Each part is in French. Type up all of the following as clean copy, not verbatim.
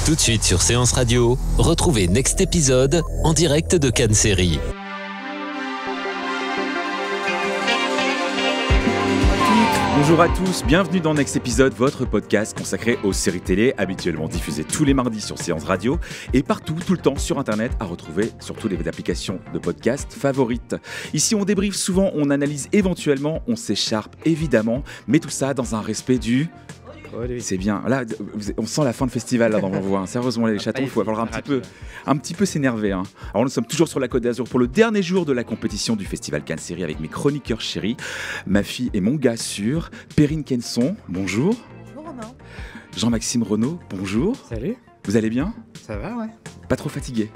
Tout de suite sur Séance Radio, retrouvez Next Épisode en direct de Cannes Série. Bonjour à tous, bienvenue dans Next Épisode, votre podcast consacré aux séries télé, habituellement diffusées tous les mardis sur Séance Radio et partout, tout le temps sur Internet, à retrouver sur toutes les applications de podcast favorites. Ici, on débriefe souvent, on analyse éventuellement, on s'écharpe évidemment, mais tout ça dans un respect du... C'est bien. Là, on sent la fin de festival là dans vos voix. Sérieusement, les chatons, il va falloir un petit peu s'énerver. Alors, nous sommes toujours sur la Côte d'Azur pour le dernier jour de la compétition du festival Cannes Série avec mes chroniqueurs chéris, ma fille et mon gars sûr, Perrine Kenson. Bonjour. Bonjour Romain. Jean-Maxime Renaud. Bonjour. Salut. Vous allez bien ? Ça va, ouais. Pas trop fatigué ?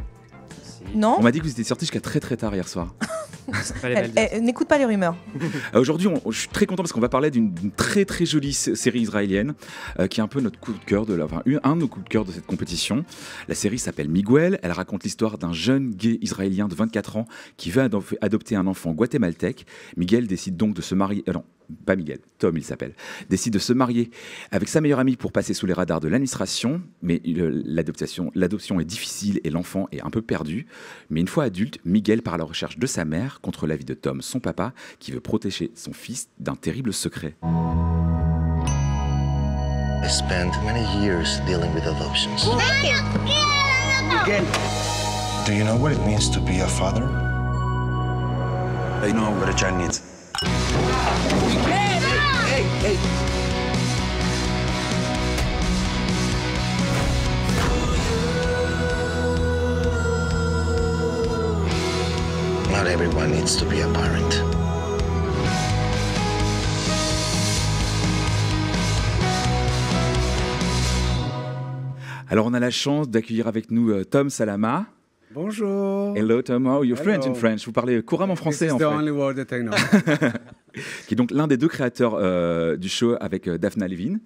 Non. On m'a dit que vous étiez sortis jusqu'à très très tard hier soir. N'écoute pas les rumeurs. Aujourd'hui, je suis très content parce qu'on va parler d'une très très jolie série israélienne qui est un peu notre coup de cœur, un de nos coups de cœur de cette compétition. La série s'appelle Miguel. Elle raconte l'histoire d'un jeune gay israélien de 24 ans qui veut adopter un enfant guatémaltèque. Miguel décide donc de se marier... non, pas Miguel, Tom il s'appelle, décide de se marier avec sa meilleure amie pour passer sous les radars de l'administration, mais l'adoption est difficile et l'enfant est un peu perdu. Mais une fois adulte, Miguel part à la recherche de sa mère contre l'avis de Tom, son papa, qui veut protéger son fils d'un terrible secret. I spent many years dealing with adoptions. Miguel, Do you know what it means to be a father? I know what a child needs. Hey! Not everyone needs to be a parent. Alors on a la chance d'accueillir avec nous Tom Salama. Bonjour. Hello Tom, how are you? Fluent in Hello. French. Vous parlez couramment français en This is fait. the only word that I know. Qui est donc l'un des deux créateurs du show avec Daphna Levine,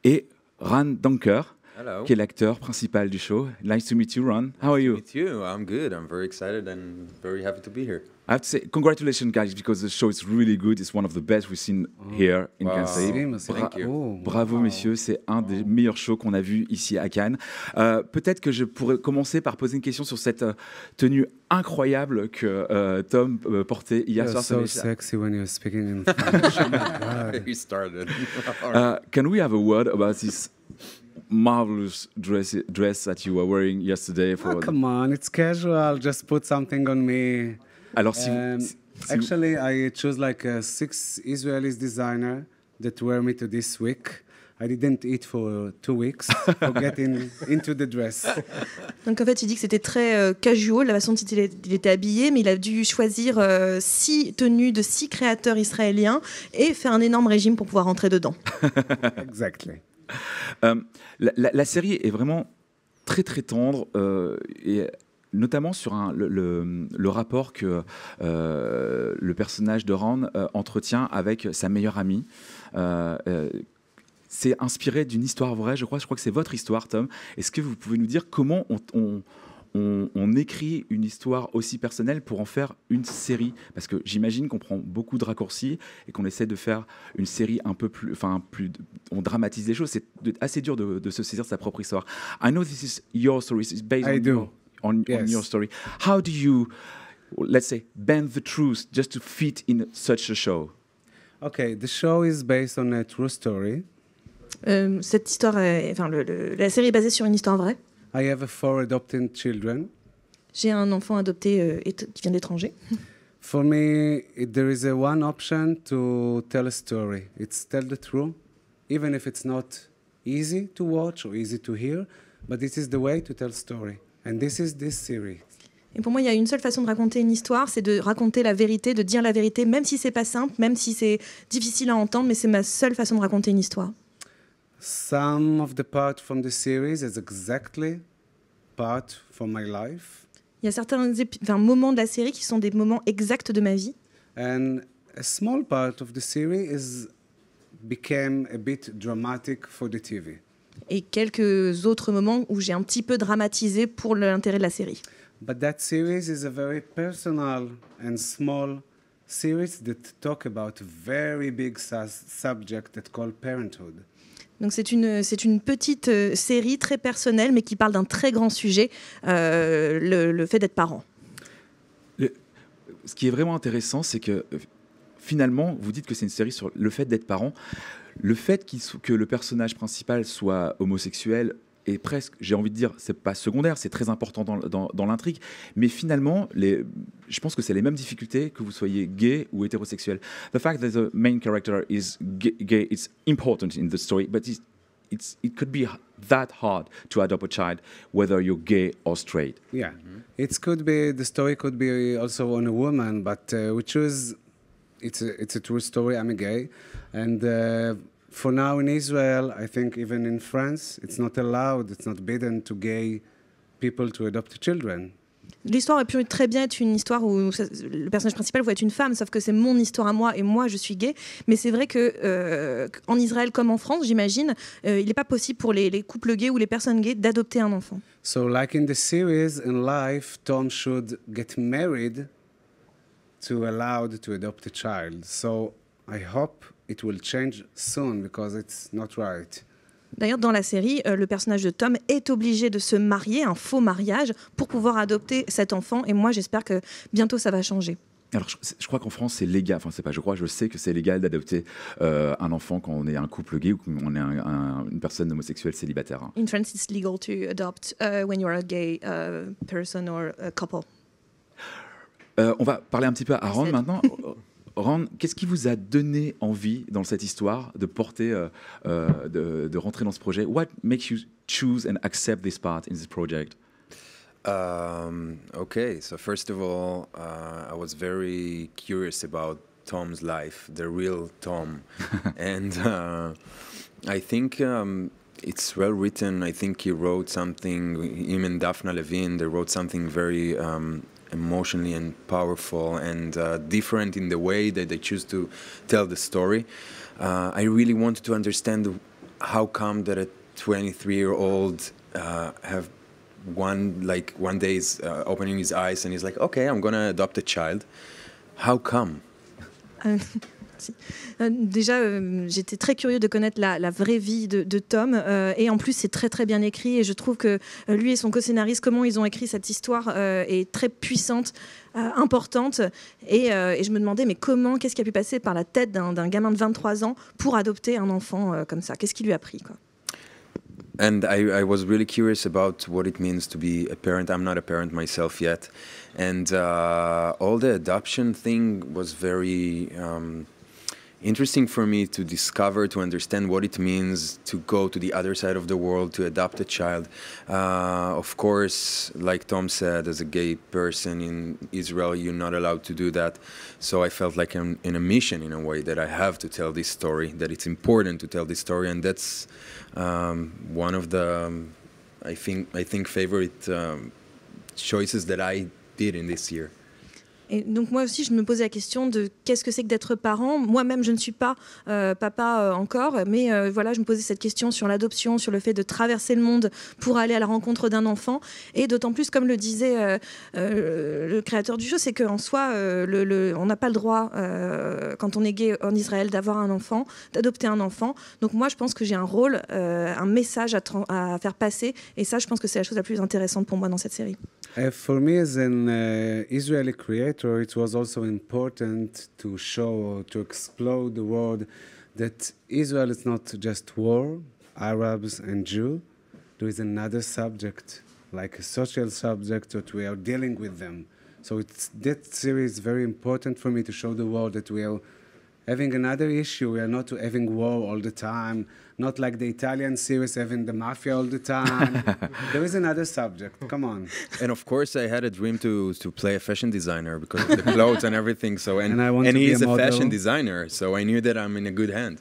et Ran Dunker, Hello. qui est l'acteur principal du show. Nice to meet you, Ran. How are you? Meet you. I'm good. I'm very excited and very happy to be here. I have to say, congratulations, guys, because the show is really good. It's one of the best we've seen here in Wow. Cannes Série. Thank you. Oh, Bravo, messieurs, c'est un des meilleurs shows qu'on a vu ici à Cannes. Peut-être que je pourrais commencer par poser une question sur cette tenue incroyable que Tom portait hier You're soir. so sexy when you're speaking in French. Oh my God. We started. Can we have a word about this marvelous dress that you were wearing yesterday? Oh, come on, it's casual. Just put something on me. Alors, si Um, vous... actually, I chose like 6 Israeli designers that wear me to this week. I didn't eat for 2 weeks for getting into the dress. Donc en fait, il dit que c'était très casual, la façon dont il était habillé, mais il a dû choisir 6 tenues de 6 créateurs israéliens et faire un énorme régime pour pouvoir rentrer dedans. Exactly. La série est vraiment très très tendre et notamment sur le rapport que le personnage de Ran entretient avec sa meilleure amie. C'est inspiré d'une histoire vraie, je crois que c'est votre histoire, Tom. Est-ce que vous pouvez nous dire comment on écrit une histoire aussi personnelle pour en faire une série? Parce que j'imagine qu'on prend beaucoup de raccourcis et qu'on essaie de faire une série un peu plus... on dramatise les choses. C'est assez dur de se saisir de sa propre histoire. I know this is your story. It's based on your story. How do you, let's say, bend the truth just to fit in such a show? Okay, the show is based on a true story. Cette histoire, la série est basée sur une histoire vraie. I have 4 adopted children. J'ai un enfant adopté qui vient d'étranger. For me, there is one option to tell a story. It's tell the truth, even if it's not easy to watch or easy to hear, but this is the way to tell story. And this is this series. Et pour moi, il y a une seule façon de raconter une histoire, c'est de raconter la vérité, de dire la vérité, même si c'est pas simple, même si c'est difficile à entendre, mais c'est ma seule façon de raconter une histoire. Some of the part from the series is exactly part from my life. Il y a certains moments de la série qui sont des moments exacts de ma vie. And a small part of the series became a bit dramatic for the TV. Et quelques autres moments où j'ai un petit peu dramatisé pour l'intérêt de la série. But that series is a very personal and small series that talk about a very big subject that called parenthood. Donc c'est une petite série très personnelle, mais qui parle d'un très grand sujet, le fait d'être parent. Ce qui est vraiment intéressant, c'est que finalement, vous dites que c'est une série sur le fait d'être parent. Le fait que le personnage principal soit homosexuel est presque, j'ai envie de dire, c'est pas secondaire, c'est très important dans l'intrigue. Mais finalement, je pense que c'est les mêmes difficultés que vous soyez gay ou hétérosexuel. The fact that the main character is gay is important in the story, but it could be that hard to adopt a child, whether you're gay or straight. Yeah, the story could be also on a woman, but we choose. It's a true story. I'm gay, and for now in Israel, I think even in France, it's not allowed. It's not bidden to gay people to adopt children. L'histoire aurait pu très bien être une histoire où le personnage principal va être une femme, sauf que c'est mon histoire à moi et moi je suis gay. Mais c'est vrai que en Israël comme en France, j'imagine, il n'est pas possible pour les couples gays ou les personnes gays d'adopter un enfant. So like in the series, in life, Tom should get married to allowed to adopt a child. So I hope it will change soon because it's not right. D'ailleurs, dans la série, le personnage de Tom est obligé de se marier, un faux mariage, pour pouvoir adopter cet enfant. Et moi, j'espère que bientôt, ça va changer. Alors, je crois qu'en France, c'est légal. Enfin, c'est pas. Je sais que c'est légal d'adopter un enfant quand on est un couple gay ou qu'on est une personne homosexuelle célibataire. In France, it's legal to adopt when you're a gay person or a couple. On va parler un petit peu à Ron maintenant. Ron, qu'est-ce qui vous a donné envie dans cette histoire de porter, de rentrer dans ce projet? What makes you choose and accept this part in this project? Okay, so first of all, I was very curious about Tom's life, the real Tom, and I think it's well written. I think he wrote something. Him and Daphna Levine, they wrote something very emotionally and powerful and different in the way that they choose to tell the story. I really wanted to understand how come that a 23-year-old have one day is opening his eyes and he's like, okay, I'm gonna adopt a child. How come? Déjà, j'étais très curieux de connaître la vraie vie de Tom, et en plus c'est très très bien écrit et je trouve que lui et son co-scénariste, comment ils ont écrit cette histoire est très puissante, importante, et je me demandais mais qu'est-ce qui a pu passer par la tête d'un gamin de 23 ans pour adopter un enfant comme ça, qu'est-ce qui lui a pris quoi. And I was really curious about what it means to be a parent. I'm not a parent myself yet. And all the adoption thing was very interesting for me to discover, to understand what it means to go to the other side of the world, to adopt a child. Of course, like Tom said, as a gay person in Israel, you're not allowed to do that. So I felt like I'm in a mission in a way that I have to tell this story, that it's important to tell this story. And that's one of the, I think favorite choices that I did in this year. Et donc moi aussi, je me posais la question de qu'est-ce que c'est que d'être parent. Moi-même, je ne suis pas papa encore, mais voilà, je me posais cette question sur l'adoption, sur le fait de traverser le monde pour aller à la rencontre d'un enfant. Et d'autant plus, comme le disait le créateur du jeu, c'est qu'en soi, on n'a pas le droit, quand on est gay en Israël, d'avoir un enfant, d'adopter un enfant. Donc moi, je pense que j'ai un rôle, un message à faire passer. Et ça, je pense que c'est la chose la plus intéressante pour moi dans cette série. For me, as an Israeli creator, it was also important to show, to explore the world that Israel is not just war, Arabs and Jews. There is another subject, like a social subject, that we are dealing with them. So that series is very important for me to show the world that we are having another issue. We are not having war all the time, not like the Italian series having the mafia all the time. There is another subject. Come on. And of course, I had a dream to play a fashion designer because of the clothes and everything. So and he is a fashion designer, so I knew that I'm in a good hand.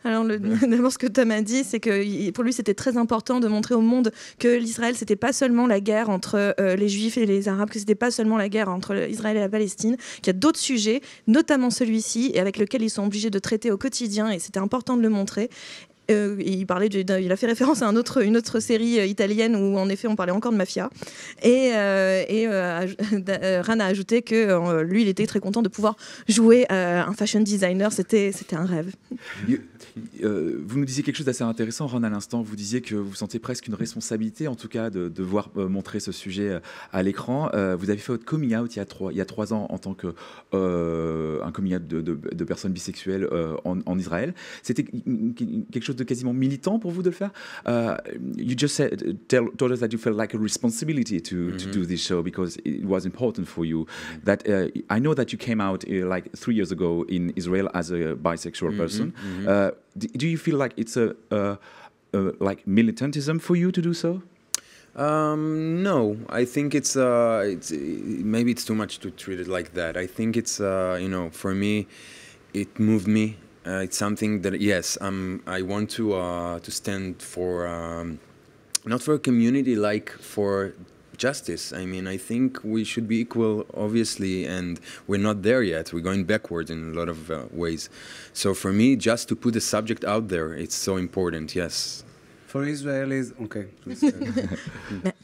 Alors d'abord, ce que Tom a dit, c'est que pour lui, c'était très important de montrer au monde que l'Israël, c'était pas seulement la guerre entre les Juifs et les Arabes, que c'était pas seulement la guerre entre Israël et la Palestine, qu'il y a d'autres sujets, notamment celui-ci, et avec lequel ils sont obligés de traiter au quotidien, et c'était important de le montrer. Et il a fait référence à une autre série italienne où en effet on parlait encore de mafia. Et Ran a ajouté que lui, il était très content de pouvoir jouer un fashion designer. C'était un rêve. Vous nous disiez quelque chose d'assez intéressant, Ron, à l'instant. Vous disiez que vous sentiez presque une responsabilité, en tout cas, de devoir montrer ce sujet à l'écran. Vous avez fait votre coming out il y a 3 ans en tant que un coming out de personnes bisexuelles en Israël. C'était quelque chose de quasiment militant pour vous de le faire. You just told us that you felt like a responsibility to do this show because it was important for you. That I know that you came out like 3 years ago in Israel as a bisexual person. Do you feel like it's a like militantism for you to do so? No, I think it's maybe it's too much to treat it like that. I think it's for me, it moved me. It's something that yes, I want to stand for, not for a community, like for justice. I mean, I think we should be equal, obviously, and we're not there yet. We're going backwards in a lot of ways. So for me, just to put the subject out there, it's so important, yes. For Israelis, okay.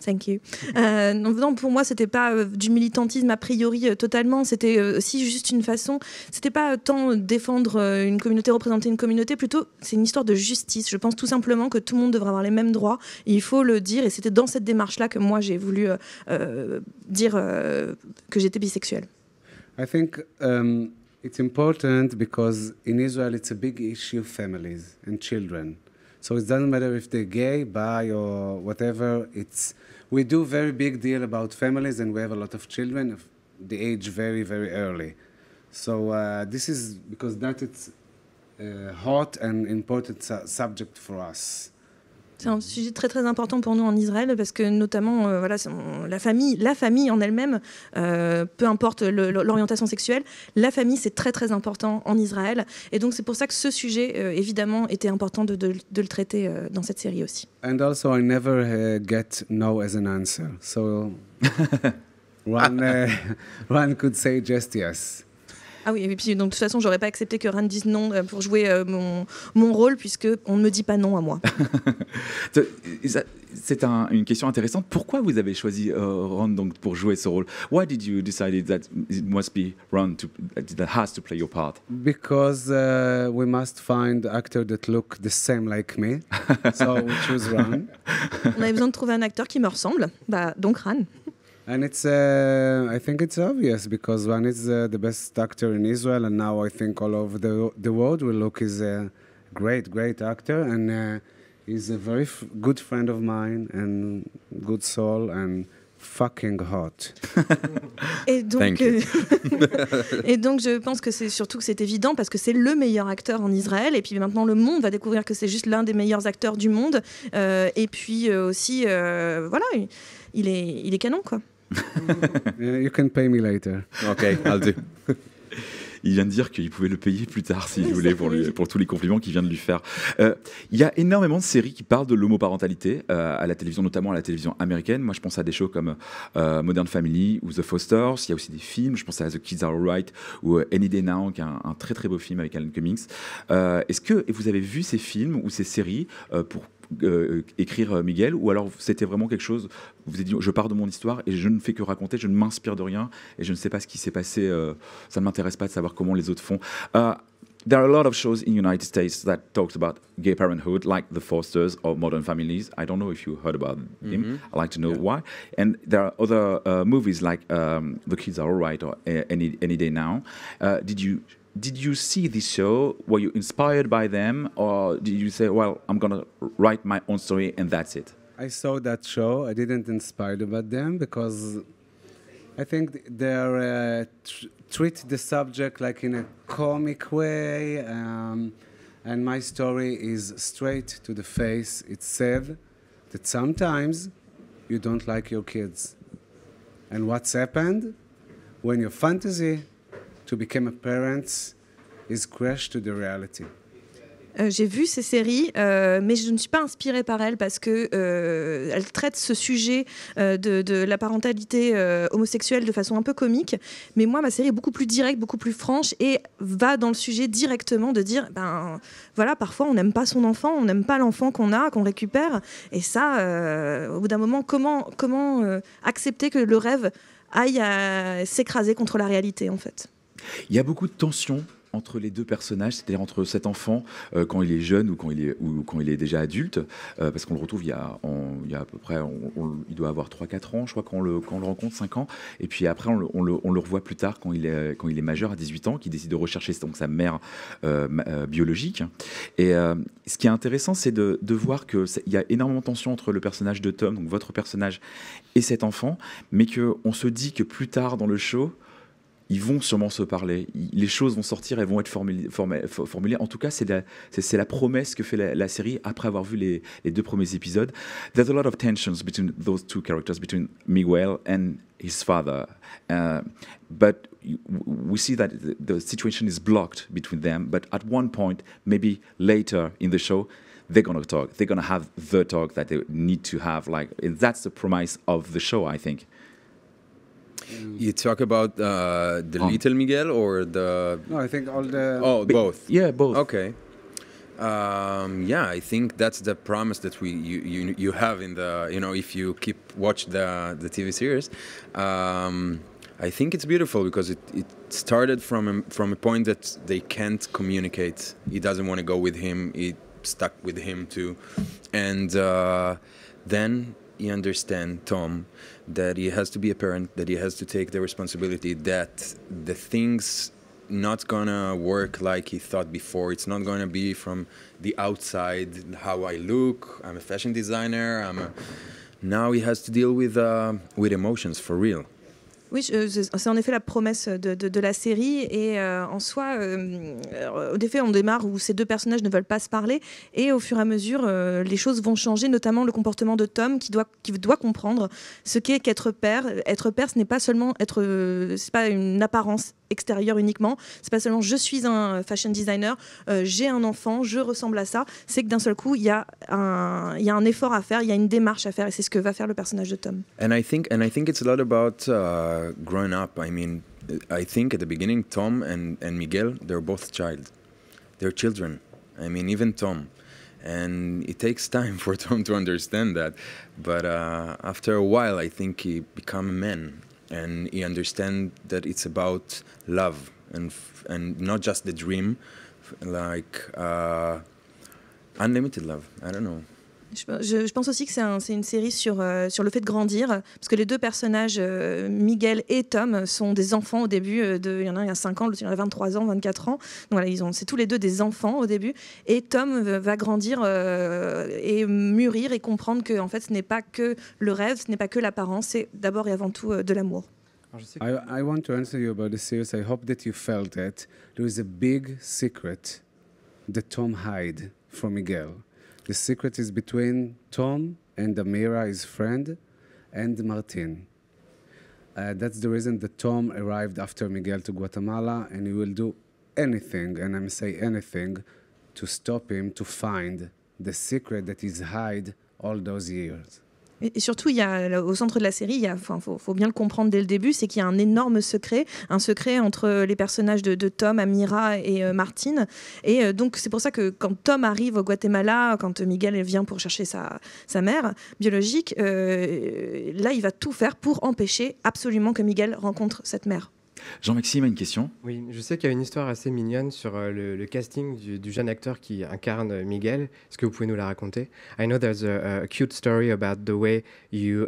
Thank you. Non, pour moi, c'était pas du militantisme a priori totalement. C'était aussi juste une façon. C'était pas tant défendre une communauté, représenter une communauté. Plutôt, c'est une histoire de justice. Je pense tout simplement que tout le monde devrait avoir les mêmes droits. Et il faut le dire. Et c'était dans cette démarche-là que moi j'ai voulu dire que j'étais bisexuelle. I think it's important because in Israel it's a big issue, families and children. So it doesn't matter if they're gay, bi, or whatever. We do very big deal about families, and we have a lot of children of the age very, very early. So this is because that it's a hot and important subject for us. C'est un sujet très très important pour nous en Israël parce que notamment la famille en elle-même, peu importe l'orientation sexuelle, la famille c'est très très important en Israël et donc c'est pour ça que ce sujet évidemment était important de le traiter dans cette série aussi. And also I never get no as an answer, so one could say just yes. Ah oui, et puis donc de toute façon, j'aurais pas accepté que Ran dise non pour jouer mon rôle, puisque on ne me dit pas non à moi. C'est une question intéressante. Pourquoi vous avez choisi Ron donc pour jouer ce rôle? Why did you decide that it must be Ron that has to play your part? Because we must find actor that look the same like me, so we choose Ron. On avait besoin de trouver un acteur qui me ressemble, donc Ran. And I think it's obvious because Ran is the best actor in Israel, and now I think all over the world will look is a great actor, and he's a very good friend of mine and good soul and fucking hot. Et donc, et donc je pense que c'est surtout que c'est évident parce que c'est le meilleur acteur en Israël et puis maintenant le monde va découvrir que c'est juste l'un des meilleurs acteurs du monde et puis aussi voilà, il est canon quoi. You can pay me later. Okay, I'll do. Il vient de dire qu'il pouvait le payer plus tard s'il voulait pour tous les compliments qu'il vient de lui faire. Il y a énormément de séries qui parlent de l'homoparentalité à la télévision, notamment à la télévision américaine. Moi, je pense à des shows comme Modern Family ou The Fosters. Il y a aussi des films. Je pense à The Kids Are Alright ou Any Day Now, qui est un très très beau film avec Alan Cummings. Est-ce que vous avez vu ces films ou ces séries pour écrire Miguel, ou alors c'était vraiment quelque chose, vous vous êtes dit je pars de mon histoire et je ne fais que raconter, je ne m'inspire de rien et je ne sais pas ce qui s'est passé, ça ne m'intéresse pas de savoir comment les autres font. There are a lot of shows in the United States that talks about gay parenthood, like The Fosters or Modern Families. I don't know if you heard about them. I'd like to know why. And there are other movies like The Kids Are Alright or Any Day Now. Did you see this show? Were you inspired by them, or did you say, well, I'm going to write my own story and that's it? I saw that show. I didn't inspire about them because I think they treat the subject like in a comic way, and my story is straight to the face. It said that sometimes you don't like your kids. And what's happened? When your fantasy to become a parent is crashed to the reality. J'ai vu ces séries, mais je ne suis pas inspirée par elles parce que elles traitent ce sujet de la parentalité homosexuelle de façon un peu comique. Mais moi, ma série est beaucoup plus directe, beaucoup plus franche et va dans le sujet directement de dire, ben voilà, parfois on n'aime pas son enfant, on n'aime pas l'enfant qu'on récupère. Et ça, au bout d'un moment, comment accepter que le rêve aille s'écraser contre la réalité, en fait. Il y a beaucoup de tensions entre les deux personnages, c'est-à-dire entre cet enfant quand il est jeune ou quand il est déjà adulte, parce qu'on le retrouve il y a à peu près, il doit avoir 3-4 ans, je crois, quand on le rencontre, 5 ans, et puis après on le revoit plus tard quand il est majeur, à 18 ans, qui décide de rechercher donc sa mère biologique. Et ce qui est intéressant, c'est de voir qu'il y a énormément de tension entre le personnage de Tom, donc votre personnage, et cet enfant, mais qu'on se dit que plus tard dans le show, ils vont sûrement se parler, les choses vont sortir, elles vont être formulées. En tout cas, c'est la promesse que fait la série après avoir vu les 2 premiers épisodes. There's a lot of tensions between those 2 characters, between Miguel and his father. But we see that the situation is blocked between them. But at one point, maybe later in the show, they're going to talk. They're going to have the talk that they need to have. And that's the premise of the show, I think. You talk about the little Miguel or the... No, I think all the... Oh, both. Yeah, both. Okay. Yeah, I think that's the promise that you have in the, if you watch the TV series. I think it's beautiful because it started from a point that they can't communicate. He doesn't want to go with him. He stuck with him too, and then you understand Tom that he has to be a parent, that he has to take the responsibility, that the things not gonna work like he thought before. It's not gonna be from the outside how I look. I'm a fashion designer. Now he has to deal with emotions for real. Oui, c'est en effet la promesse de la série et en soi, au effet, on démarre où ces 2 personnages ne veulent pas se parler et au fur et à mesure, les choses vont changer, notamment le comportement de Tom qui doit comprendre ce qu'est qu'être père. Être père, ce n'est pas seulement c'est pas une apparence extérieure uniquement, c'est pas seulement je suis un fashion designer, j'ai un enfant, je ressemble à ça, c'est que d'un seul coup, il y a un effort à faire, il y a une démarche à faire et c'est ce que va faire le personnage de Tom. And I think it's a lot about growing up. I mean, I think at the beginning, Tom and Miguel, they're both they're children. I mean, even Tom. And it takes time for Tom to understand that. But after a while, I think he become a man. And he understands that it's about love and not just the dream, like unlimited love. I don't know. Je pense aussi que c'est une série sur le fait de grandir, parce que les 2 personnages, Miguel et Tom, sont des enfants au début. Il y en a un il y a 5 ans, l'autre il y en a 23 ans, 24 ans. Donc voilà, c'est tous les 2 des enfants au début. Et Tom va grandir et mûrir et comprendre que en fait, ce n'est pas que le rêve, ce n'est pas que l'apparence, c'est d'abord et avant tout de l'amour. I want to answer you about the series. I hope that you felt that there is a big secret that Tom hid from Miguel. The secret is between Tom and Amira, his friend, and Martin. That's the reason that Tom arrived after Miguel to Guatemala, and he will do anything, and I'm saying anything, to stop him, to find the secret that he's hid all those years. Et surtout, il y a, au centre de la série, faut bien le comprendre dès le début, c'est qu'il y a un énorme secret, entre les personnages de Tom, Amira et Martine. Et donc, c'est pour ça que quand Tom arrive au Guatemala, quand Miguel vient pour chercher sa mère biologique, là, il va tout faire pour empêcher absolument que Miguel rencontre cette mère. Jean-Maxime a une question. Oui, je sais qu'il y a une histoire assez mignonne sur le casting du jeune acteur qui incarne Miguel. Est-ce que vous pouvez nous la raconter? I know there's a cute story about the way you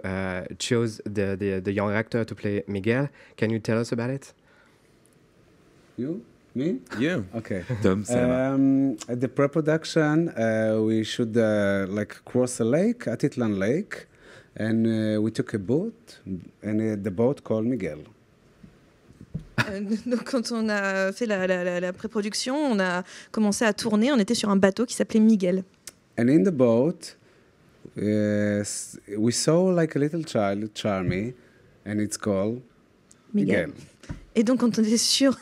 chose the young actor to play Miguel. Can you tell us about it? You? Me? Yeah. Okay. Tom, at the pre-production, we should cross a lake, Atitlan Lake, and we took a boat, and the boat called Miguel. Donc, quand on a fait la pré-production, on a commencé à tourner. On était sur un bateau qui s'appelait Miguel. And in the boat, we saw like a little child, Charmy, and it's called Miguel. Et donc, quand on était sur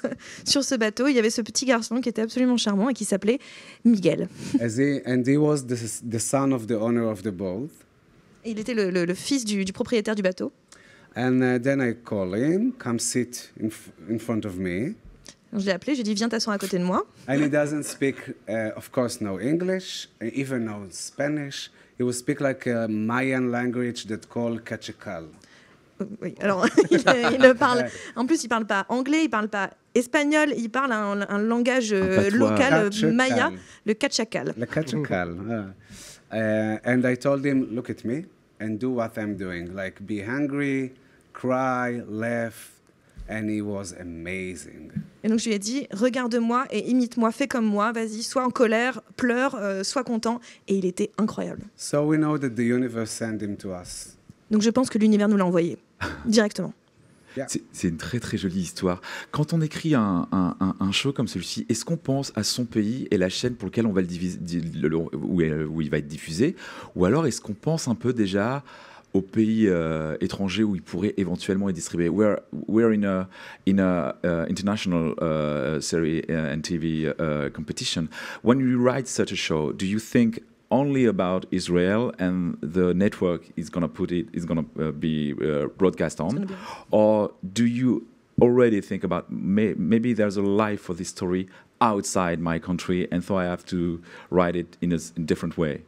ce bateau, il y avait ce petit garçon qui était absolument charmant et qui s'appelait Miguel. And he was the son of the owner of the boat. Et il était le fils du propriétaire du bateau. And then I call him, come sit in front of me. Je l'ai appelé, je lui ai dit, viens t'asseoir à côté de moi. And he doesn't speak, of course, no English, even no Spanish. He will speak like a Mayan language that called Cachical. Oui, alors il parle. En plus, il parle pas anglais, il parle pas espagnol, il parle un langage local maya, le Cachacal. Le Cachacal. And I told him, look at me and do what I'm doing. Like, be hungry, cry, laugh. And he was amazing. Et donc je lui ai dit, regarde-moi et imite-moi, fais comme moi, vas-y, sois en colère, pleure, sois content. Et il était incroyable. So we know that the universe sent him to us. Donc je pense que l'univers nous l'a envoyé directement. Yeah. C'est une très très jolie histoire. Quand on écrit un show comme celui-ci, est-ce qu'on pense à son pays et la chaîne pour laquelle on va où il va être diffusé, ou alors est-ce qu'on pense un peu déjà aux pays étrangers où il pourrait éventuellement être distribué? We're in a international series and TV competition. When you write such a show, do you think only about Israel and the network is going to be broadcast on, or do you already think about maybe there's a life for this story outside my country, and so I have to write it in a different way?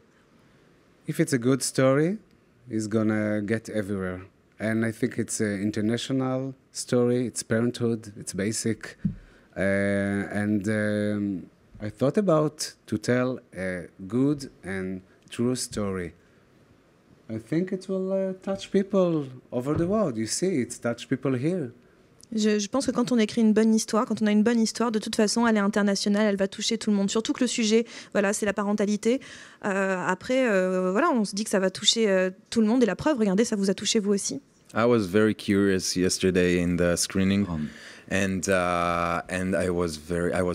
If it's a good story, it's gonna get everywhere, and I think it's an international story. It's parenthood. It's basic, and I thought about to tell a good and true story. I think it will touch people over the world. You see, it's touched people here. Je pense que quand on écrit une bonne histoire, quand on a une bonne histoire, de toute façon, elle est internationale, elle va toucher tout le monde. Surtout que le sujet, voilà, c'est la parentalité. Après, voilà, on se dit que ça va toucher tout le monde. Et la preuve, regardez, ça vous a touché vous aussi. I was very curious yesterday in the screening. And I was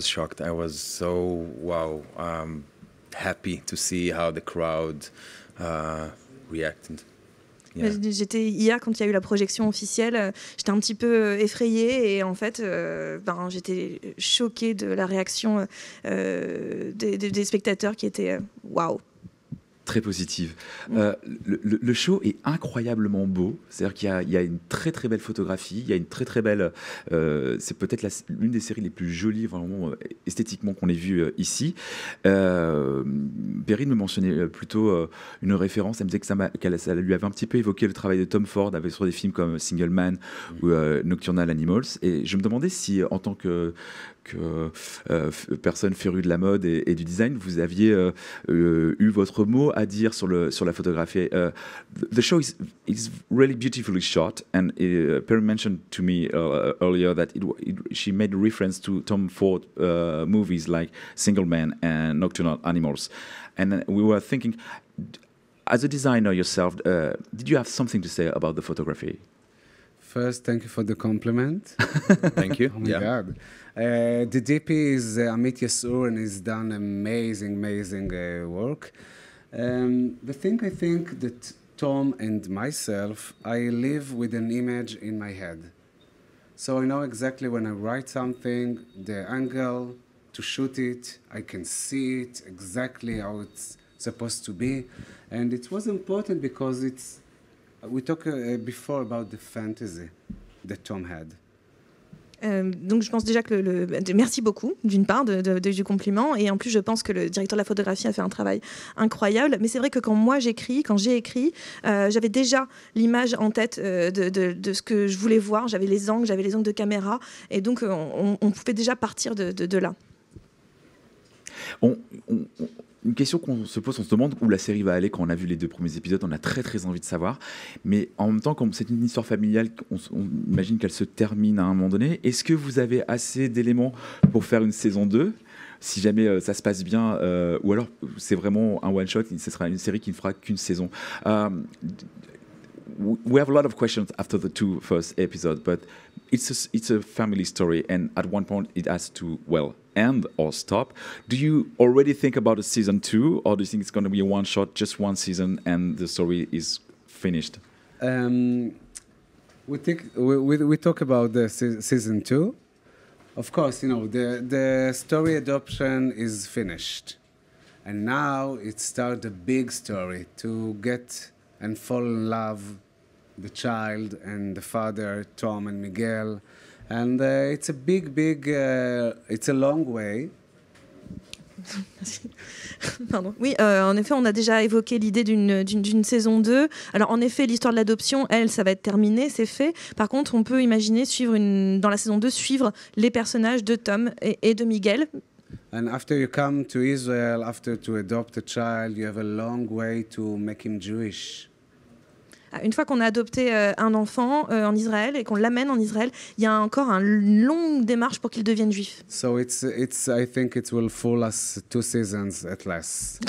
shocked. I was so happy to see how the crowd reacted. Yeah. J'étais hier quand il y a eu la projection officielle, j'étais un petit peu effrayée et en fait, j'étais choquée de la réaction des spectateurs qui étaient waouh. Très positive. Le show est incroyablement beau. C'est-à-dire qu'il y a une très très belle photographie. Il y a une très très belle. C'est peut-être l'une des séries les plus jolies, vraiment esthétiquement qu'on ait vues ici. Perrine me mentionnait plutôt une référence. Elle me disait que ça lui avait un petit peu évoqué le travail de Tom Ford sur des films comme Single Man ou Nocturnal Animals. Et je me demandais si, en tant que personne férue de la mode et du design, vous aviez eu votre mot à dire sur la photographie. The show is really beautifully shot, and Perry mentioned to me earlier that she made reference to Tom Ford movies like Single Man and Nocturnal Animals, and we were thinking, as a designer yourself, did you have something to say about the photography? First, thank you for the compliment. Thank you. Oh my God. The DP is Amit Yasur, and he's done amazing work. The thing I think that Tom and myself, I live with an image in my head. So I know exactly when I write something, the angle to shoot it, I can see it exactly how it's supposed to be. And it was important because we talked before about the fantasy that Tom had. Donc je pense déjà que merci beaucoup d'une part du compliment, et en plus je pense que le directeur de la photographie a fait un travail incroyable. Mais c'est vrai que quand j'ai écrit, j'avais déjà l'image en tête de ce que je voulais voir. J'avais les angles de caméra, et donc on pouvait déjà partir de là. Une question qu'on se pose, on se demande où la série va aller. Quand on a vu les 2 premiers épisodes, on a très très envie de savoir. Mais en même temps, comme c'est une histoire familiale, on imagine qu'elle se termine à un moment donné. Est-ce que vous avez assez d'éléments pour faire une saison 2 si jamais ça se passe bien, ou alors c'est vraiment un one-shot, ce sera une série qui ne fera qu'une saison? We have a lot of questions after the 2 first episodes, but it's a family story, and at one point it has to end or stop. Do you already think about a season 2, or do you think it's going to be a one shot, just one season, and the story is finished? we talk about the season 2. Of course, the story adoption is finished. And now it starts a big story to get and fall in love the child and the father, Tom and Miguel. And it's a it's a long way. Pardon. Oui, en effet, on a déjà évoqué l'idée d'une saison 2. Alors, en effet, l'histoire de l'adoption, ça va être terminé, c'est fait. Par contre, on peut imaginer dans la saison 2, suivre les personnages de Tom et de Miguel. And after you come to Israel, after to adopt a child, you have a long way to make him Jewish. Une fois qu'on a adopté un enfant en Israël et qu'on l'amène en Israël, il y a encore une longue démarche pour qu'il devienne juif. So I think it will fool us 2 seasons at least.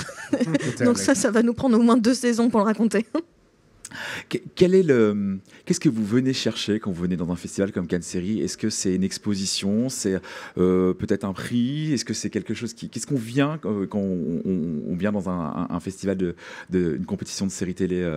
Donc ça va nous prendre au moins 2 saisons pour le raconter. Qu'est-ce que vous venez chercher quand vous venez dans un festival comme Cannes Série? Est-ce que c'est une exposition? C'est peut-être un prix? Est-ce que c'est quelque chose qu'est-ce qu'on vient quand on vient dans un festival une compétition de série télé?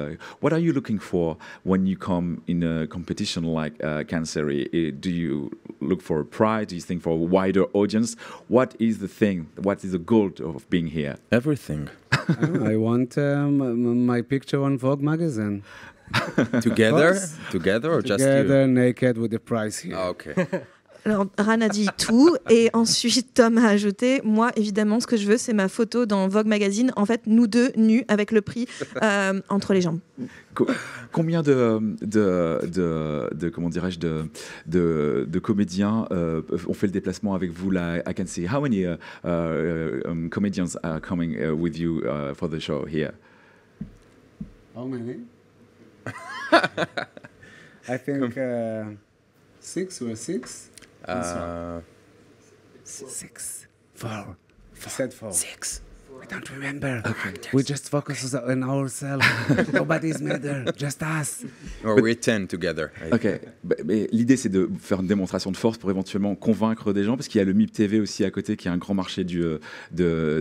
What are you looking for when you come in a competition like Cannes Série? Do you look for a prize? Do you think for a wider audience? What is the thing? What is the goal of being here? Everything. I want my picture on Vogue magazine. Together or just you? Together, naked with the prize here. Ah, okay. Alors, Ran a dit tout, et ensuite Tom a ajouté, moi, évidemment, ce que je veux, c'est ma photo dans Vogue Magazine. En fait, nous deux, nus, avec le prix entre les jambes. Combien comment dirais-je, de comédiens ont fait le déplacement avec vous là à Cannes? How many comedians are coming with you for the show here? How many? I think 6 or 6. 6. 4. I said 4. 6. I don't remember. Okay. We just focus on ourselves. Nobody's matter, just us. Or we're 10 together. Ok. Mais l'idée, c'est de faire une démonstration de force pour éventuellement convaincre des gens, parce qu'il y a le MIP TV aussi à côté, qui est un grand marché de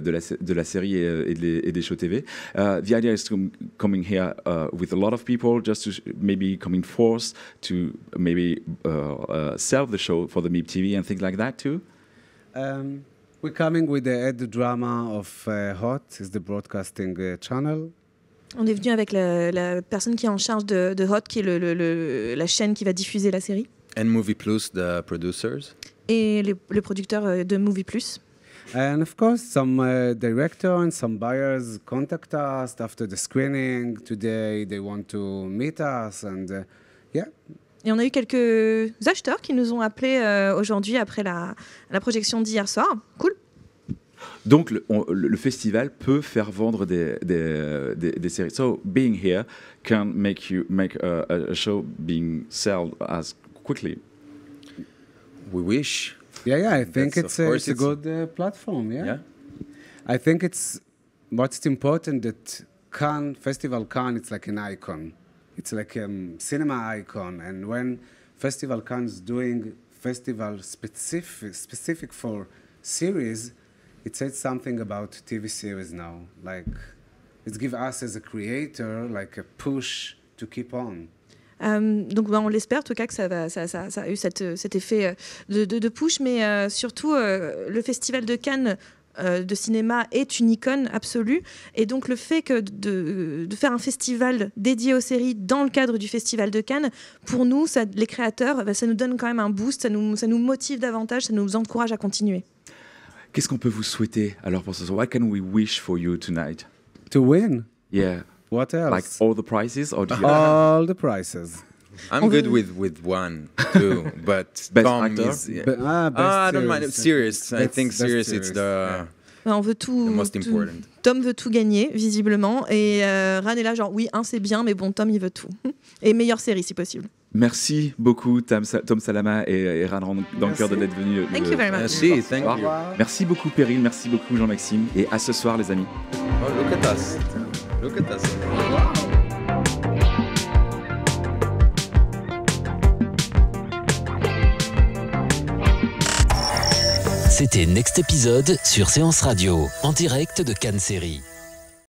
la série et des shows TV. The idea is coming here with a lot of people, just to maybe coming force to maybe sell the show for the MIP TV and things like that too. We're coming with the drama of Hot, is the broadcasting channel. On est venu avec la personne qui est en charge de Hot, qui est la chaîne qui va diffuser la série. And Movie Plus, the producers. Et les producteurs de Movie Plus. And of course, some director and some buyers contact us after the screening. Today, they want to meet us, and yeah. Et on a eu quelques acheteurs qui nous ont appelés aujourd'hui après la projection d'hier soir. Cool. Donc le festival peut faire vendre des séries. So being here can make a show being sold as quickly. We wish. Yeah. I think it's a good platform. Yeah. I think what's important that Festival Cannes, it's like an icon. It's like a cinema icon, and when Festival Cannes is doing festival specific for series, it says something about TV series now. Like, it gives us as a creator like a push to keep on. Donc on l'espère en tout cas que ça a eu cet effet de push, mais surtout le Festival de Cannes de cinéma est une icône absolue, et donc le fait que de faire un festival dédié aux séries dans le cadre du Festival de Cannes, pour nous, les créateurs, ça nous donne quand même un boost, ça nous motive davantage, ça nous encourage à continuer. Qu'est-ce qu'on peut vous souhaiter alors pour ce soir? What can we wish for you tonight? To win. Yeah. What else? Like all the prizes, or do you all the prizes? I'm good with 1, 2, but best Tom actor? is. Yeah. Best I don't mind. Serious. I think serious. It's the On veut tout. the most important. Tom veut tout gagner, visiblement, et Ran est là genre oui, c'est bien, mais bon, Tom il veut tout. Et meilleure série si possible. Merci beaucoup Tom Salama et Ran Dunker d'être venus. Thank you very much. Merci, thank you. Merci beaucoup Perrine, merci beaucoup Jean-Maxime, et à ce soir les amis. Oh, look at us. Look at us. C'était Next Épisode sur Séance Radio, en direct de Cannes Série.